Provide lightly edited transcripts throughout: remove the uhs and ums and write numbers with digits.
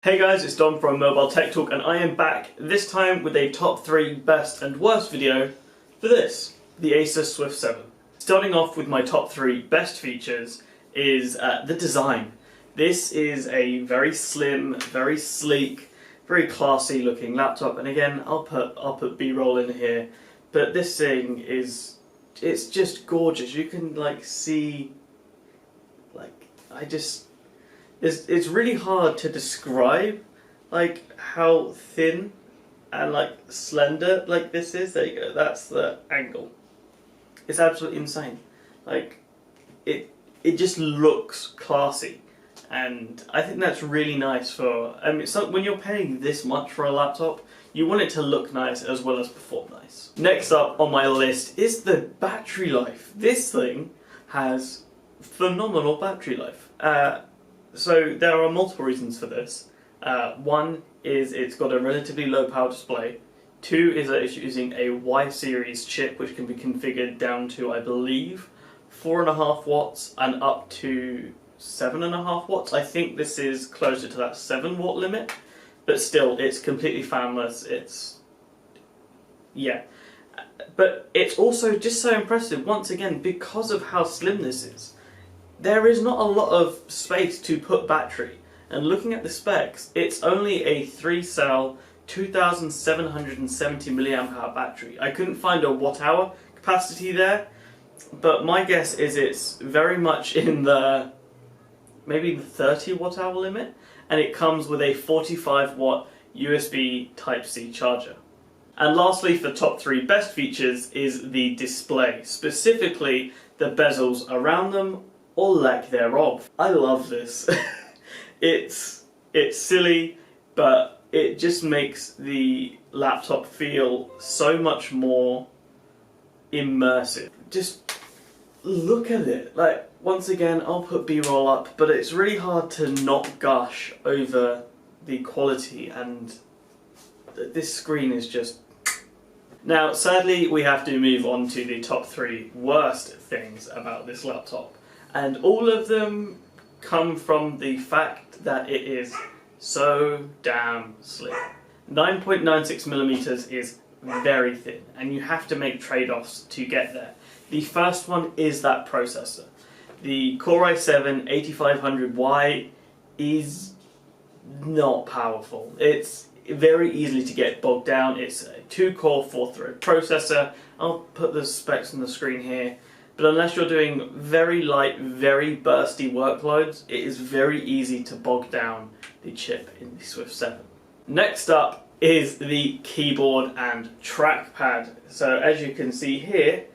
Hey guys, it's Dom from MobileTechTalk and I am back, this time with a top 3 best and worst video for this, the Acer Swift 7. Starting off with my top 3 best features is the design. This is a very slim, very sleek, very classy looking laptop, and again I'll put B-roll in here, but this thing is, it's just gorgeous. You can see, it's really hard to describe how thin and slender this is. There you go, that's the angle. It's absolutely insane. It just looks classy, and I think that's really nice for, when you're paying this much for a laptop, you want it to look nice as well as perform nice. Next up on my list is the battery life. This thing has phenomenal battery life. So there are multiple reasons for this. One is it's got a relatively low power display. Two is that it's using a Y series chip which can be configured down to, I believe, 4.5 watts and up to 7.5 watts. I think this is closer to that 7 watt limit, but still it's completely fanless. Yeah. But it's also just so impressive, once again, because of how slim this is. There is not a lot of space to put battery, and looking at the specs, it's only a 3-cell 2770 mAh battery. I couldn't find a watt-hour capacity there, but my guess is it's very much in the maybe the 30 watt-hour limit, and it comes with a 45 watt USB Type-C charger. And lastly, for top 3 best features is the display, specifically the bezels around them, or lack thereof. I love this. It's silly, but it just makes the laptop feel so much more immersive. Just look at it. Once again, I'll put B-roll up, but it's really hard to not gush over the quality, and this screen is just... Now, sadly, we have to move on to the top 3 worst things about this laptop. And all of them come from the fact that it is so damn slim. 9.96mm is very thin, and you have to make trade-offs to get there. The first one is that processor. The Core i7-8500Y is not powerful. It's very easily to get bogged down. It's a 2-core, 4-thread processor. I'll put the specs on the screen here. But unless you're doing very light, very bursty workloads, it is very easy to bog down the chip in the Swift 7. Next up is the keyboard and trackpad. So as you can see here,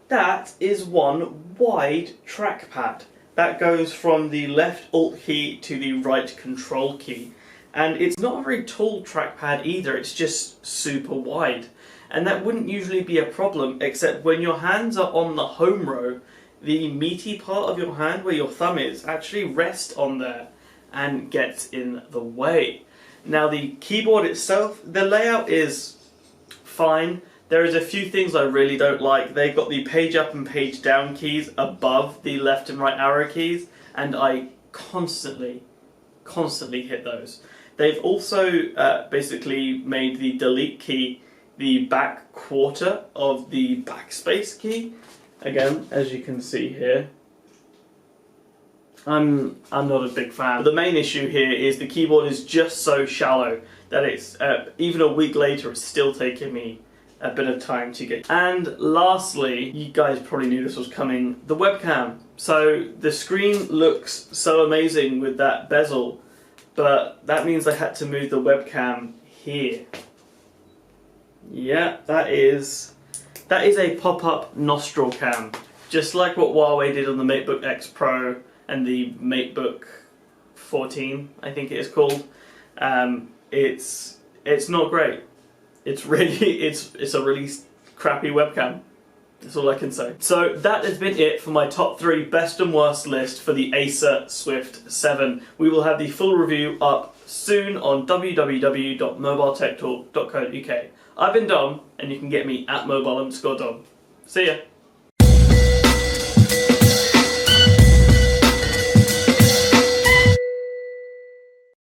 that is one wide trackpad. That goes from the left Alt key to the right Control key. And it's not a very tall trackpad either, it's just super wide. And that wouldn't usually be a problem, except when your hands are on the home row, the meaty part of your hand where your thumb is actually rests on there and gets in the way. Now the keyboard itself, the layout is fine. There is a few things I really don't like. They've got the page up and page down keys above the left and right arrow keys, and I constantly hit those. They've also basically made the delete key the back quarter of the backspace key. Again, as you can see here, I'm not a big fan. The main issue here is the keyboard is just so shallow that it's even a week later it's still taking me a bit of time to get. And lastly, you guys probably knew this was coming, the webcam. So the screen looks so amazing with that bezel, but that means I had to move the webcam here. Yeah, that is a pop-up nostril cam, just like what Huawei did on the MateBook X Pro and the MateBook 14, I think it is called. It's not great. It's a really crappy webcam. That's all I can say. So that has been it for my top 3 best and worst list for the Acer Swift 7. We will have the full review up soon on www.mobiletechtalk.co.uk. I've been Dom, and you can get me at mobile_Dom. See ya!